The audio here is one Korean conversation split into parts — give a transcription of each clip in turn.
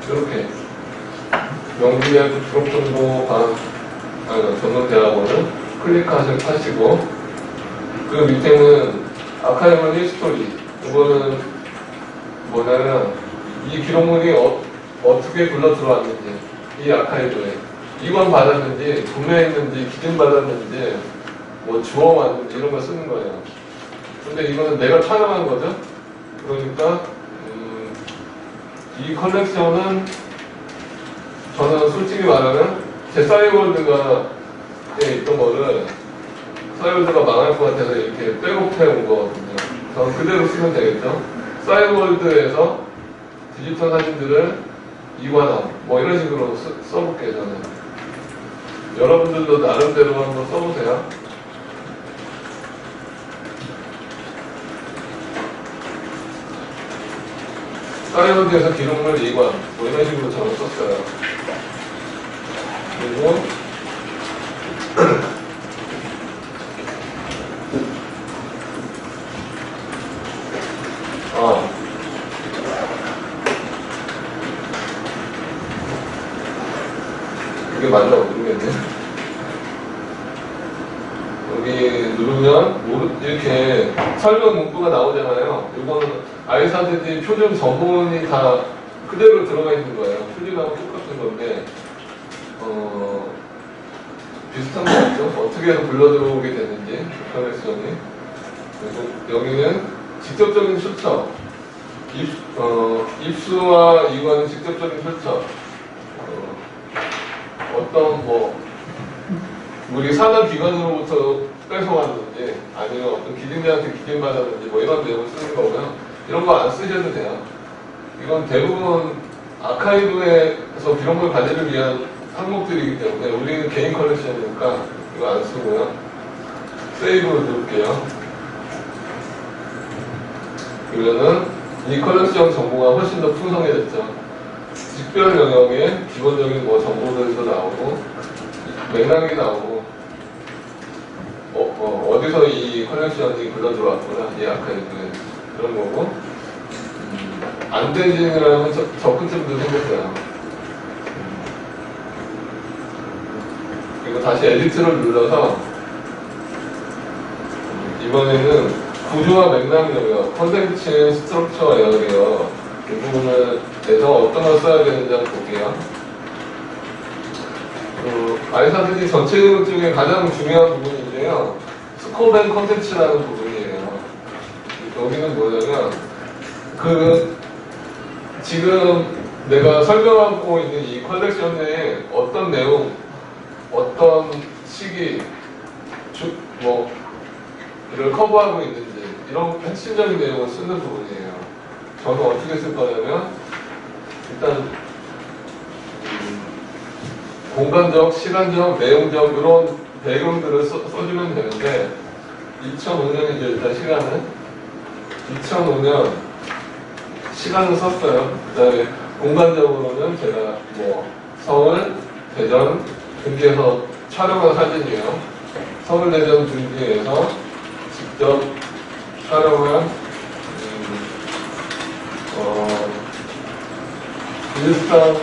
이렇게 명기대학교 졸업정보 전문대학원을 클릭하시고 그 밑에는 아카이브 히스토리. 이거는 뭐냐면 이 기록물이 어떻게 굴러 들어왔는지, 이 아카이브에 이관 받았는지, 구매했는지, 기증받았는지, 뭐 주워왔는지 이런 걸 쓰는 거예요. 근데 이거는 내가 촬영한 거죠. 그러니까 이 컬렉션은 저는 솔직히 말하면 제 싸이월드가 있던 거를 싸이월드가 망할 것 같아서 이렇게 백업해 온 거거든요. 저는 그대로 쓰면 되겠죠. 싸이월드에서 디지털 사진들을 이관함 뭐 이런 식으로 써볼게요. 저는 여러분들도 나름대로 한번 써보세요. 싸이월드에서 기록물 이관 뭐 이런 식으로 저는 썼어요. 그리고 이게 맞나 모르겠네. 여기 누르면 이렇게 설명 문구가 나오잖아요. 이거는 아이사들이 표준 전문이 다 그대로 들어가 있는 거예요. 표준하고 똑같은 건데 비슷한 거 같죠? 어떻게 해서 불러 들어오게 되는지 컬렉션이. 그리고 여기는 직접적인 출처. 입수와 이관은 직접적인 출처. 어떤 우리 산업기관으로부터 뺏어왔는지 아니면 어떤 기증자한테 기증받았는지 뭐 이런 내용을 쓰는 거고요. 이런 거 안 쓰셔도 돼요. 이건 대부분 아카이브에서 기록물 관리를 위한 항목들이기 때문에 우리는 개인 컬렉션이니까 이거 안 쓰고요. 세이브 누를게요. 그러면은 이 컬렉션 정보가 훨씬 더 풍성해졌죠. 직별 영역에 기본적인 정보들도 나오고 맥락이 나오고 어디서 이 컬렉션이 굴러 들어왔구나 이 아카이브에 그런 거고 안되지라는 접근점도 생겼어요. 그리고 다시 에디트를 눌러서 이번에는 구조와 맥락 영역, 컨텐츠 스트럭처 영역이요. 이 부분을 내서 어떤 걸 써야 되는지 한번 볼게요. 아이사들이 전체 교육 중에 가장 중요한 부분인데요. 스코프 앤 컨텐츠라는 부분이에요. 여기는 뭐냐면 지금 내가 설명하고 있는 이 컬렉션에 어떤 내용, 어떤 시기, 를 커버하고 있는지 이런 핵심적인 내용을 쓰는 부분이에요. 저는 어떻게 쓸 거냐면 일단 공간적, 시간적, 내용적 이런 배경들을 써주면 되는데 2005년이죠. 일단 시간은 2005년 시간을 썼어요. 그 다음에 공간적으로는 제가 서울, 대전 등지에서 촬영한 사진이에요. 서울, 대전 등지에서 직접 촬영한 일상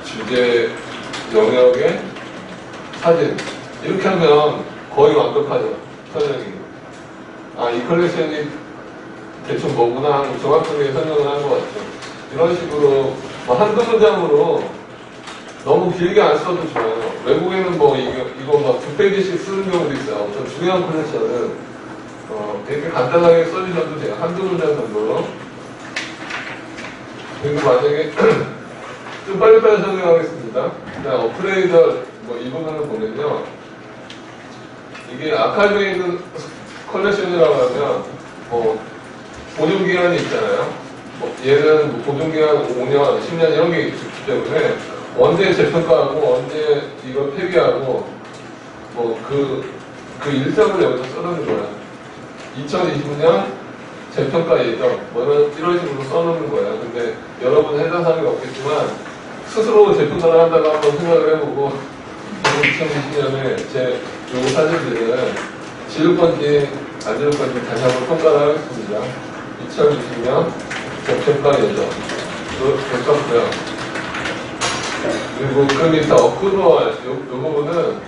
주제 영역의 사진 이렇게 하면 거의 완벽하죠. 설명이. 이 컬렉션이 대충 뭐구나 하고 정확하게 설명을 한 것 같죠. 이런 식으로 한두 문장으로 너무 길게 안 써도 좋아요. 외국에는 이거 2페이지씩 쓰는 경우도 있어요. 어떤 중요한 컬렉션은 이렇게 간단하게 써주셔도 돼요. 한두 문장 정도로. 그리고 만약에 좀 빨리빨리 설명하겠습니다. 그냥 어프레이더 이 부분을 보면요. 이게 아카이브에 있는 컬렉션이라고 하면 보존기간이 있잖아요. 얘는 보존기간 5년, 10년 이런 게 있기 때문에 언제 재평가하고 언제 이걸 폐기하고 그 일정을 여기서 써놓는 거예요. 2020년 재평가 예정 이런 식으로 써놓는 거예요. 근데 여러분 해당 사항이 없겠지만 스스로 재평가를 한다고 한번 생각을 해보고 2020년에 제 요거 사진들을 지울 건지 안 지울 건지 다시 한번 평가를 하겠습니다. 2020년 재평가 예정 괜찮고요. 그리고 그 밑에 어프로얼 요 부분은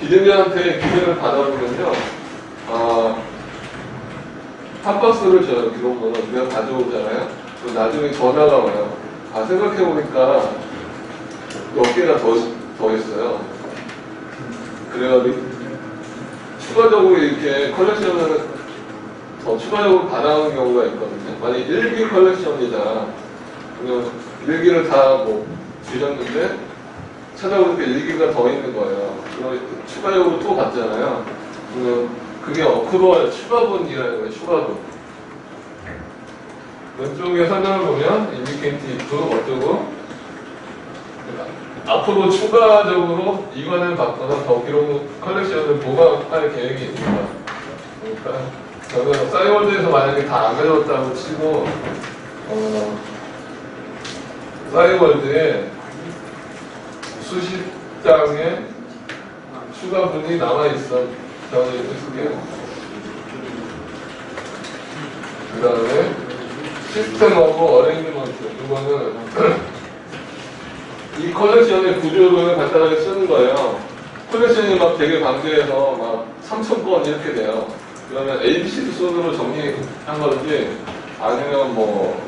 기증자한테 기증을 받아보면요, 팝버스를 줘요. 기록물은 우리가 가져오잖아요. 또 나중에 전화가 와요. 생각해보니까 몇 개가 더 있어요. 그래가지고 추가적으로 이렇게 컬렉션을 더 추가적으로 받아오는 경우가 있거든요. 만약 1기 컬렉션이다. 그러면 1기를 다 뭐 주셨는데 찾아보니까 1기가 더 있는 거예요. 그럼 추가적으로 또 받잖아요. 그러면 그게 어크루얼 추가분이라는 거예요. 추가분. 왼쪽에 설명을 보면 인디케이티브 어쩌고 앞으로 추가적으로 이관을 받거나 더 기록 컬렉션을 보강할 계획이 있습니다. 그러니까 저는 싸이월드에서 만약에 다 안 가져왔다고 치고 싸이월드에 수십 장의 추가분이 남아있어. 저는 이렇게 쓸게요. 그 다음에 시스템 오브 어레인지먼트. 이거는 이 컬렉션의 구조를 간단하게 쓰는 거예요. 컬렉션이 막 되게 방대해서 막 3,000건 이렇게 돼요. 그러면 ABC 순으로 정리한 건지 아니면 뭐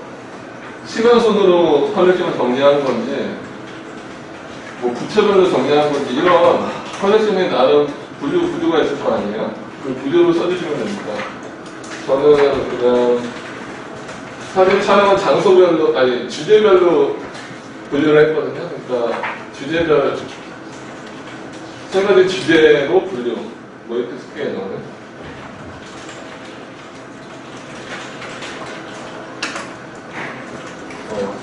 시간 순으로 컬렉션을 정리한 건지 뭐 부처별로 정리한 건지 이런 컬렉션에 나름 구조가 있을 거 아니에요. 그 구조를 써주시면 됩니다. 저는 그냥 사진 촬영은 장소별로 아니 주제별로 분류를 했거든요. 그러니까 주제별 세 가지 주제로 분류 뭐 이렇게 쓸게요. 저는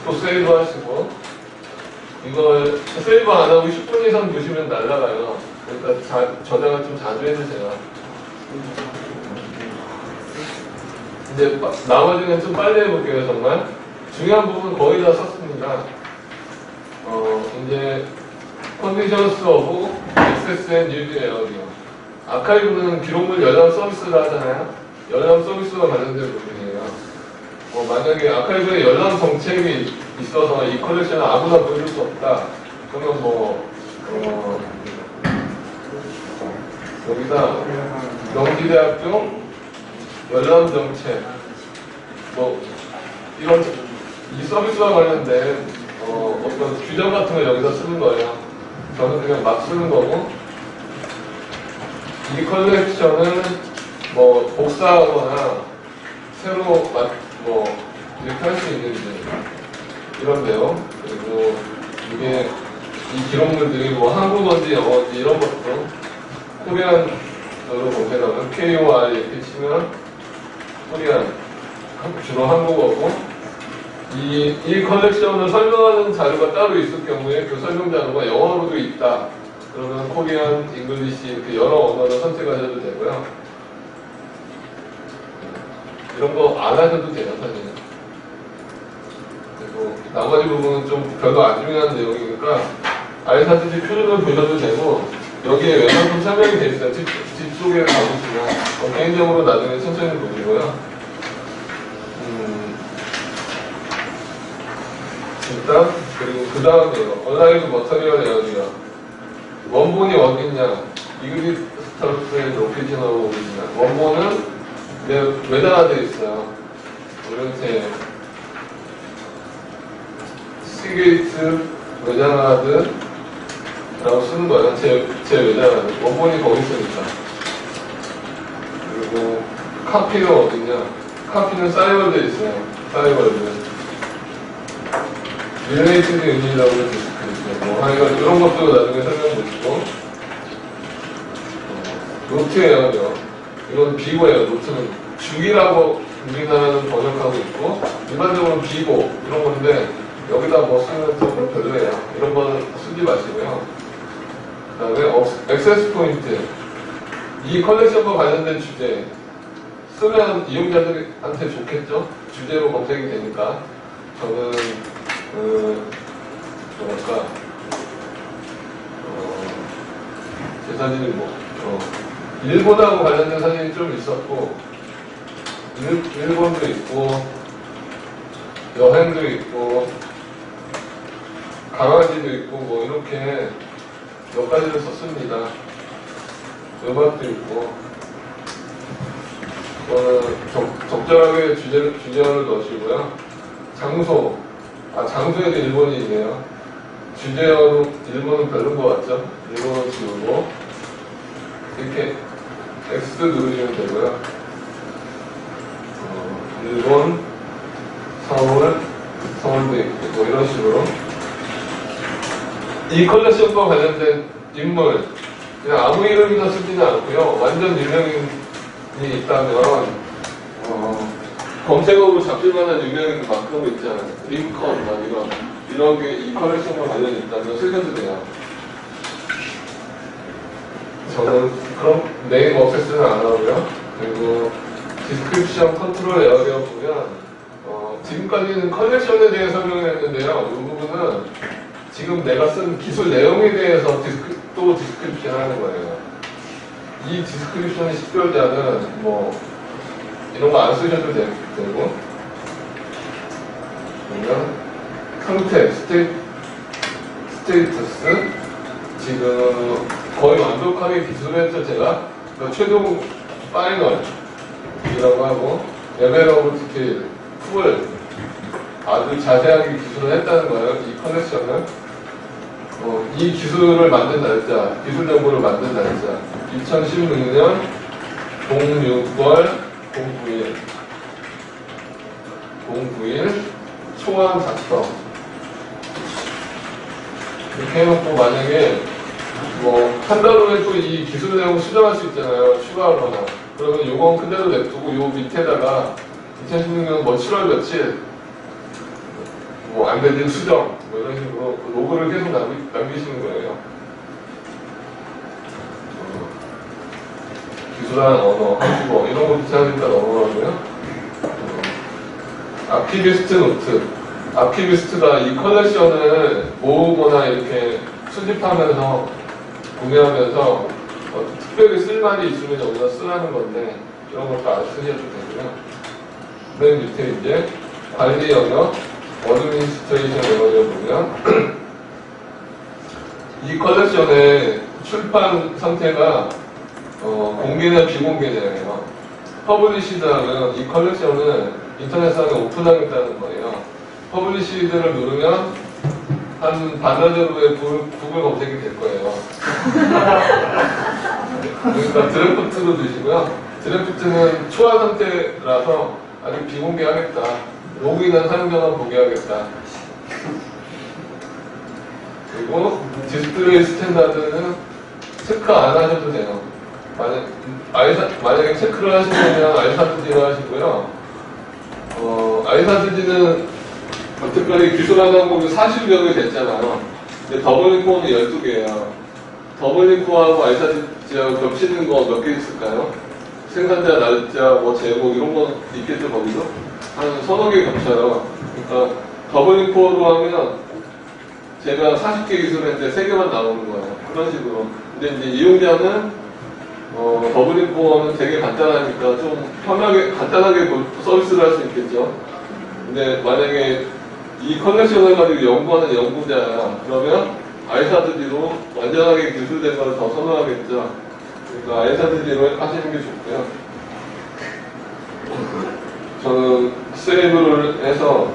또 세이브 하시고 이걸 세이브 안 하고 10분 이상 두시면 날라가요. 그러니까 저장을 좀 자주 해주세요. 이제 나머지는 좀 빨리 해볼게요. 정말 중요한 부분 거의 다 썼습니다. 이제 컨디션스 오브 액세스 앤 유즈 에어리어. 아카이브는 기록물 열람 서비스를 하잖아요. 열람 서비스와 관련된 부분이에요. 만약에 아카이브에 열람 정책이 있어서 이 컬렉션을 아무나 보여줄 수 없다. 그러면 여기다 명지대학교 열람 정책 이런 이 서비스와 관련된 어떤 규정 같은 걸 여기서 쓰는 거예요. 저는 그냥 막 쓰는 거고 이 컬렉션은 복사하거나 새로 이렇게 할 수 있는지 이런 내용 그리고 이게 이 기록물들이 한국어인지 영어인지 이런 것도 코리안으로 검색하면 KOR 이렇게 치면 코리안 주로 한국어고 이 컬렉션을 설명하는 자료가 따로 있을 경우에 그 설명 자료가 영어로도 있다. 그러면 코리안, 잉글리시 이렇게 여러 언어를 선택하셔도 되고요. 이런 거 안 하셔도 돼요, 사실은. 그리고 나머지 부분은 좀 별로 안 중요한 내용이니까 아예 사실 표준을 보셔도 되고 여기에 웬만큼 설명이 돼 있어요. 뒤쪽에 가보시면 개인적으로 나중에 천천히 보시고요. 일단 그리고 그 다음에요. 얼라이브 머터리얼 에어리어. 원본이 어딨냐? 이그리스터스의 로케이션으로 오리지널. 원본은 매달아져 있어요. 이렇게 시게이트 외장하드 라고 쓰는 거예요. 제 외장하드. 원본이 거기 있으니까. 그리고 카피가 어딨냐? 카피는 싸이월드에 있어요. 싸이월드. 릴레이티드 유닛이라고 해주시고 하여간 이런 것도 나중에 설명드리고 노트예요. 이건 비고예요. 노트는 주기라고 우리나라는 번역하고 있고 일반적으로는 비고 이런 건데 여기다 쓰는 좀 별로예요. 이런 거는 쓰지 마시고요. 그 다음에 액세스 포인트. 이 컬렉션과 관련된 주제 쓰면 이용자들한테 좋겠죠? 주제로 검색이 되니까 저는 제 사진이 일본하고 관련된 사진이 좀 있었고 일본도 있고 여행도 있고, 강아지도 있고, 뭐, 이렇게 몇 가지를 썼습니다. 음악도 있고, 적절하게 주제어를 넣으시고요. 장소, 장소에도 일본이 있네요. 주제어로 일본은 별론 것 같죠? 일본은 지우고, 이렇게 X 누르시면 되고요. 일본, 서울도 있고, 뭐 이런 식으로. 이 컬렉션과 관련된 인물, 그냥 아무 이름이나 쓰지는 않고요. 완전 유명인이 있다면, 검색어로 잡힐 만한 유명인 막 그런 거 있잖아요. 링컨, 막 이런 게 이 컬렉션과 관련이 있다면 쓰셔도 돼요. 저는 그런 네임 억세스는 안 하고요. 그리고 디스크립션 컨트롤 에어리어 보면, 지금까지는 컬렉션에 대해 설명을 했는데요. 이 부분은 지금 내가 쓴 기술 내용에 대해서 또 디스크립션 하는 거예요. 이 디스크립션이 식별되는 뭐 이런 거 안 쓰셔도 되고, 그러면 상태, 스테이터스, 지금 거의 완벽하게 기술을 했죠, 제가. 그러니까 최종 파이널이라고 하고, 레벨 오브 디테일, 풀, 아주 자세하게 기술을 했다는 거예요, 이 커넥션은. 이 기술을 만든 날짜, 기술 정보를 만든 날짜, 2016년 06월 09일 초안 작성. 이렇게 해놓고 만약에 한 달 후에 또 이 기술 내용 수정할 수 있잖아요. 추가하거나. 그러면 요건 그대로 냅두고 요 밑에다가 2016년 7월 며칠 안 되는 수정 이런 식으로 로그를 계속 남기시는 거예요. 기술한 언어, 한국어 이런 거 비슷하니까 넘어가고요. 아키비스트 노트. 아키비스트가 이 컬렉션을 모으거나 이렇게 수집하면서 구매하면서 특별히 쓸 말이 있으면 여기다 쓰라는 건데 이런 것도 안 쓰셔도 되고요. 맨 밑에 이제 관리 영역, 어드미니스트레이션 영역을 보면 이 컬렉션의 출판 상태가 공개냐 비공개냐예요. 퍼블리시드 하면 이 컬렉션을 인터넷상에 오픈하겠다는 거예요. 퍼블리시드를 누르면 한 반나절 후에 구글 검색이 될 거예요. 그러니까 드래프트도 드시고요. 드래프트는 초안 상태라서 아직 비공개하겠다. 로그인한 사용자만 보게 하겠다. 그리고 디스플레이 스탠다드는 체크 안 하셔도 돼요. 만약에 체크를 하시려면 알사드지를 하시고요. 알사드지는 여태까지 기술한 항목이 40여개 됐잖아요. 근데 더블링크는 12개예요. 더블링크하고 알사드지하고 겹치는 거 몇 개 있을까요? 생산자, 날짜, 제목 이런 거 있겠죠, 거기서? 한 서너 개 겹쳐요. 그러니까 더블링크로 하면 제가 40개 기술을 했는데 3개만 나오는 거예요. 그런 식으로. 근데 이제 이용자는 더블링크는 되게 간단하니까 좀 편하게, 간단하게 서비스를 할 수 있겠죠. 근데 만약에 이 컬렉션을 가지고 연구하는 연구자야. 그러면 알사드지로 완전하게 기술된 걸 더 선호하겠죠. 그러니까 알사드지로 하시는 게 좋고요. 저는 세이브를 해서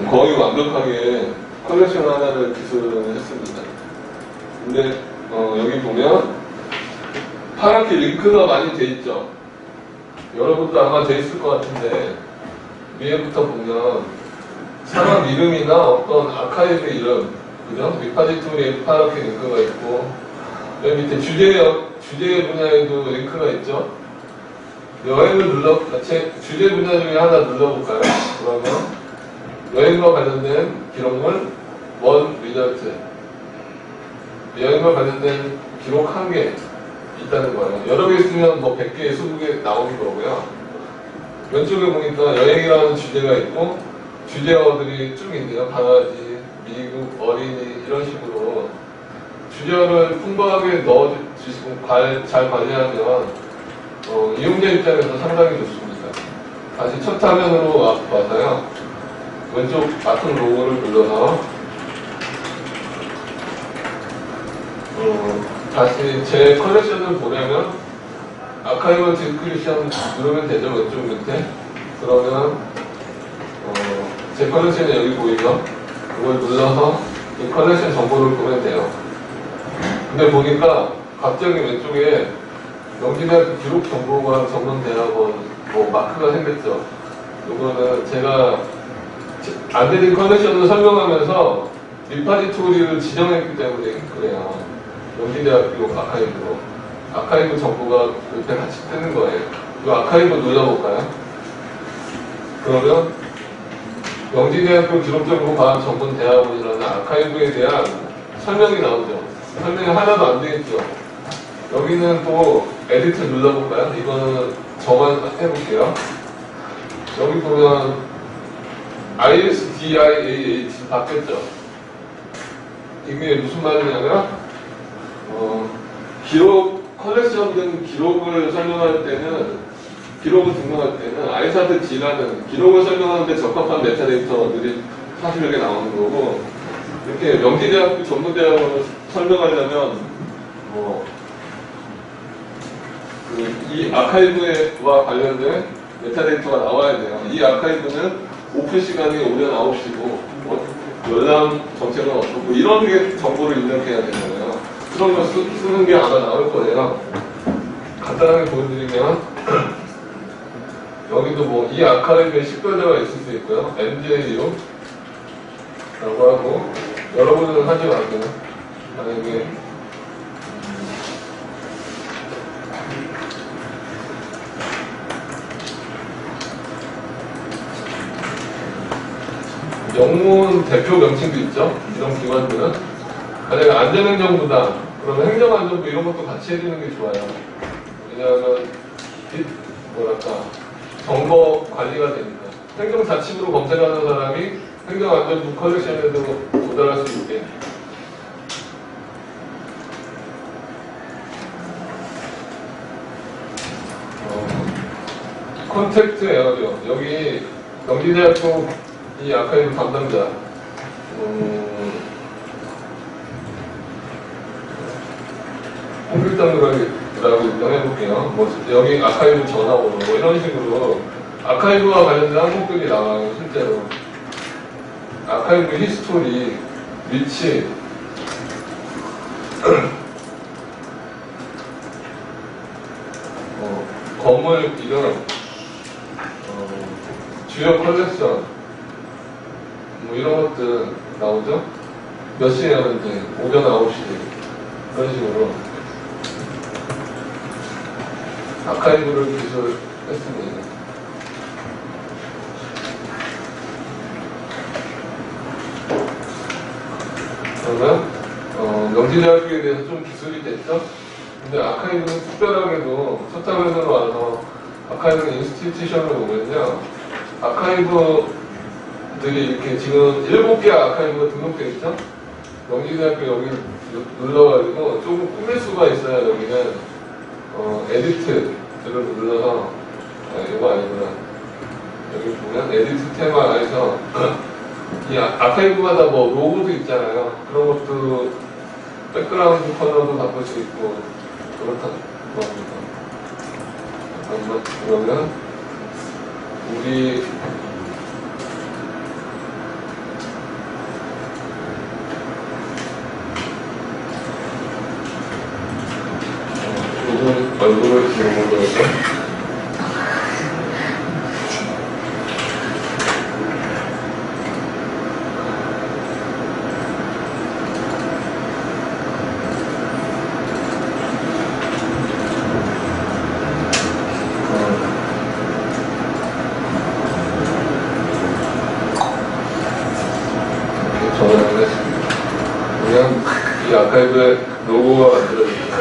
거의 완벽하게 컬렉션 하나를 기술을 했습니다. 근데 여기 보면 파랗게 링크가 많이 돼 있죠. 여러분도 아마 돼 있을 것 같은데 위에부터 보면 사람 이름이나 어떤 아카이브 이름, 그죠? 리파지토리에 파랗게 링크가 있고 여기 밑에 주제 분야에도 링크가 있죠. 여행을 주제 분야 중에 하나 눌러볼까요? 그러면 여행과 관련된 기록물 원 리절트, 여행과 관련된 기록 1개 있다는 거예요. 여러 개 있으면 100개, 20개 나오는 거고요. 왼쪽에 보니까 여행이라는 주제가 있고 주제어들이 쭉 있네요. 강아지, 미국, 어린이 이런 식으로 주제어를 풍부하게 넣어주시고 잘 관리하면 이용자 입장에서 상당히 좋습니다. 다시 첫 화면으로 와서요. 왼쪽 같은 로고를 눌러서 다시 제 컬렉션을 보려면 아카이브 디스크리션 누르면 되죠. 왼쪽 밑에. 그러면 제 컬렉션이 여기 보이죠? 그걸 눌러서 이 컬렉션 정보를 보면 돼요. 근데 보니까 갑자기 왼쪽에 연기대학교 기록 정보관 전문대학원 마크가 생겼죠. 이거는 제가 안되는 컬렉션을 설명하면서 리파지토리를 지정했기 때문에 그래요. 연기대학교 아카이브 정보가 옆에 같이 뜨는 거예요. 이 아카이브 눌러볼까요? 그러면 연기대학교 기록정보관 전문대학원이라는 아카이브에 대한 설명이 나오죠. 설명이 하나도 안 되겠죠. 여기는 또 에디트 눌러볼까요? 이거는 저만 해볼게요. 여기 보면 ISDIAH 바뀌었죠. 이게 무슨 말이냐면 기록 컬렉션 등 기록을 설명할 때는 기록을 등록할 때는 아이사드 G라는 기록을 설명하는데 적합한 메타데이터들이 사실 여기 나오는 거고, 이렇게 명지대학교 전문대학원을 설명하려면 이 아카이브와 관련된 메타데이터가 나와야 돼요. 이 아카이브는 오픈 시간이 오전 9시고 열람 정책은 어떻고 이런 게 정보를 입력해야 되잖아요. 그런 거 쓰는 게 아마 나올 거예요. 간단하게 보여드리면 여기도 이 아카이브에 식별자가 있을 수 있고요. MJU 라고 하고, 여러분은 하지 마세요. 만약에 영문 대표 명칭도 있죠. 이런 기관들은 만약에 안전행정부다 그러면 행정안전부 이런 것도 같이 해주는 게 좋아요. 왜냐하면 정보 관리가 되니까. 행정자치부로 검색하는 사람이 행정안전부 컬렉션에도 도달할 수 있게. 컨택트 에어죠. 여기 경기대학교 이 아카이브 담당자 홍길동이라고 입력해볼게요. 여기 아카이브 전화번호 이런 식으로 아카이브와 관련된 항목들이 나와요. 실제로 아카이브 히스토리, 위치, 건물 이름, 주요 컬렉션 이런 것들 나오죠? 몇 시에 하는지, 오전 9시 그런 식으로 아카이브를 기술했습니다. 그러면 명지대학교에 대해서 좀 기술이 됐죠? 근데 아카이브는 특별하게도 첫 화면으로 와서 아카이브 인스티튜션을 보면요, 아카이브들이 이렇게 지금 7개 아카이브가 등록되어 있죠? 명지대학교 여기 눌러가지고 조금 꾸밀 수가 있어요. 여기는 에디트를 눌러서 이거 아니구나. 여기 보면 에디트 테마에서 이 아카이브마다 로고도 있잖아요. 그런 것도 백그라운드 컬러도 바꿀 수 있고 그렇다는 겁니다. 잠깐만, 그러면 우리 얼굴을 지금 보여줘. 전화를 했습니다. 그냥 이 아카이브에 로고가 만들어집니다.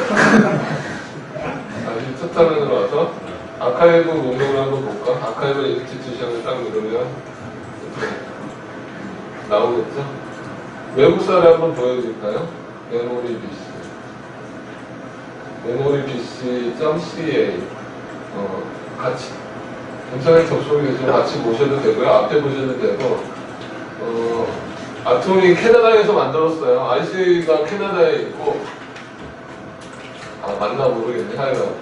다시 첫 화면으로 와서 아카이브 목록을 한번 볼까? 아카이브 인스티튜션을 딱 누르면 이렇게 나오겠죠? 외국사를 한번 보여드릴까요? 메모리 BC, memory BC.ca 같이 인터넷 접속이 되시면 같이 보셔도 되고요. 앞에 보셔도 되고, 아톰이 캐나다에서 만들었어요. IC가 캐나다에 있고, 맞나 모르겠네. 하여간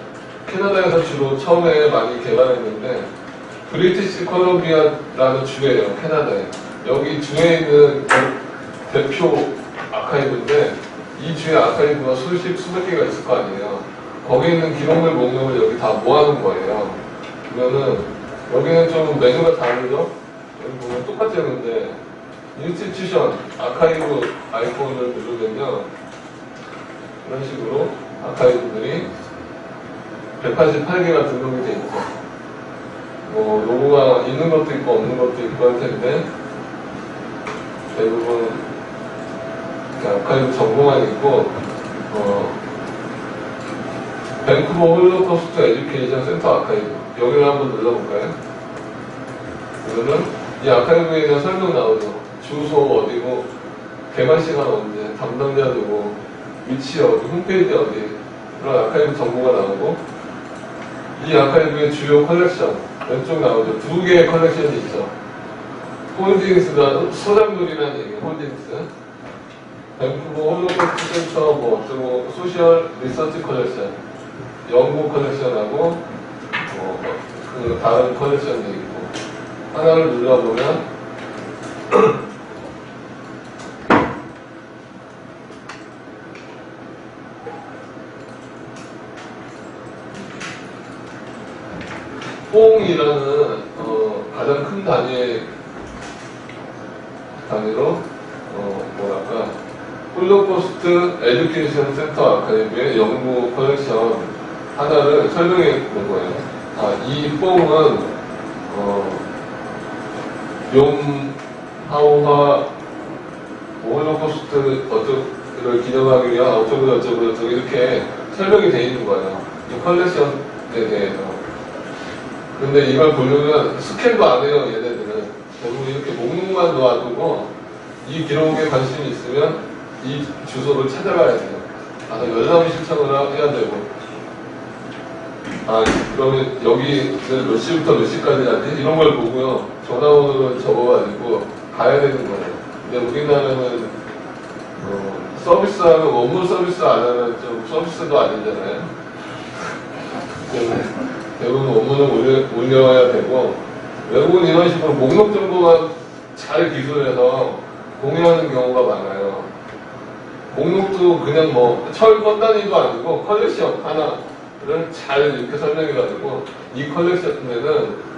캐나다에서 주로 처음에 많이 개발했는데, 브리티시 콜롬비아라는 주예요. 캐나다에. 여기 주에 있는 대표 아카이브인데, 이 주의 아카이브가 수백 개가 있을 거 아니에요. 거기 있는 기록물 목록을 여기 다 모아놓은 거예요. 그러면은 여기는 좀 메뉴가 다르죠? 여기 보면 똑같았는데 인스티튜션 아카이브 아이콘을 누르면요, 이런 식으로 아카이브들이 188개가 등록이 돼 있죠. 뭐 로고가 있는 것도 있고 없는 것도 있고 할 텐데 대부분 아카이브 정보만 있고, 밴쿠버 홀로코스트 에듀케이션 센터 아카이브, 여기를 한번 눌러볼까요? 그러면 이 아카이브에 대한 설명 나오죠. 주소 어디고, 개발 시간 언제, 담당자 누구, 위치 어디, 홈페이지 어디, 그런 아카이브 정보가 나오고, 이 아카이브의 주요 컬렉션, 왼쪽 나오죠. 2개의 컬렉션이 있죠. 홀딩스가 소장물이라는 얘기예요. 홀딩스. 밴쿠버 홀로코스트 센터 뭐 어쩌고, 소셜 리서치 컬렉션, 연구 컬렉션하고 그 다른 컬렉션도 있고, 하나를 눌러보면 뽕이라는 가장 큰 단위로 뭐랄까, 홀로코스트 에듀케이션 센터 아카이브의 연구 컬렉션 하나를 설명해 본 거예요. 이 뽕은 용하오하 홀로코스트 어쩌고를 기념하기 위한 어쩌고 이렇게 설명이 돼 있는 거예요. 이 컬렉션에 대해서. 근데 이걸 보려면 스캔도 안 해요, 얘네들은. 대부분 이렇게 목록만 놓아두고, 이 기록에 관심이 있으면 이 주소를 찾아가야 돼요. 열람을 신청을 해야 되고. 그러면 여기 몇 시부터 몇 시까지 하지? 이런 걸 보고요. 전화번호를 적어가지고 가야 되는 거예요. 근데 우리나라는 서비스하면 업무 서비스 안 하면 좀 서비스도 아니잖아요. 대부분 업무는 올려야 되고, 외국은 이런 식으로 목록 정보만 잘 기술해서 공유하는 경우가 많아요. 목록도 그냥 철 건단위도 아니고 컬렉션 하나를 잘 이렇게 설명해가지고, 이 컬렉션에는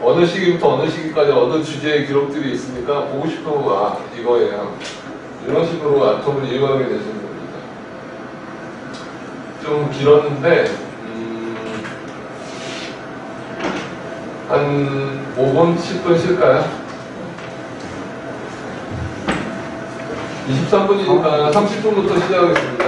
어느 시기부터 어느 시기까지 어느 주제의 기록들이 있으니까 보고 싶은 거 이거예요. 이런 식으로 아톰을 이해하게 되시는 겁니다. 좀 길었는데 한 5분, 10분 쉴까요? 23분이니까 30분부터 시작하겠습니다.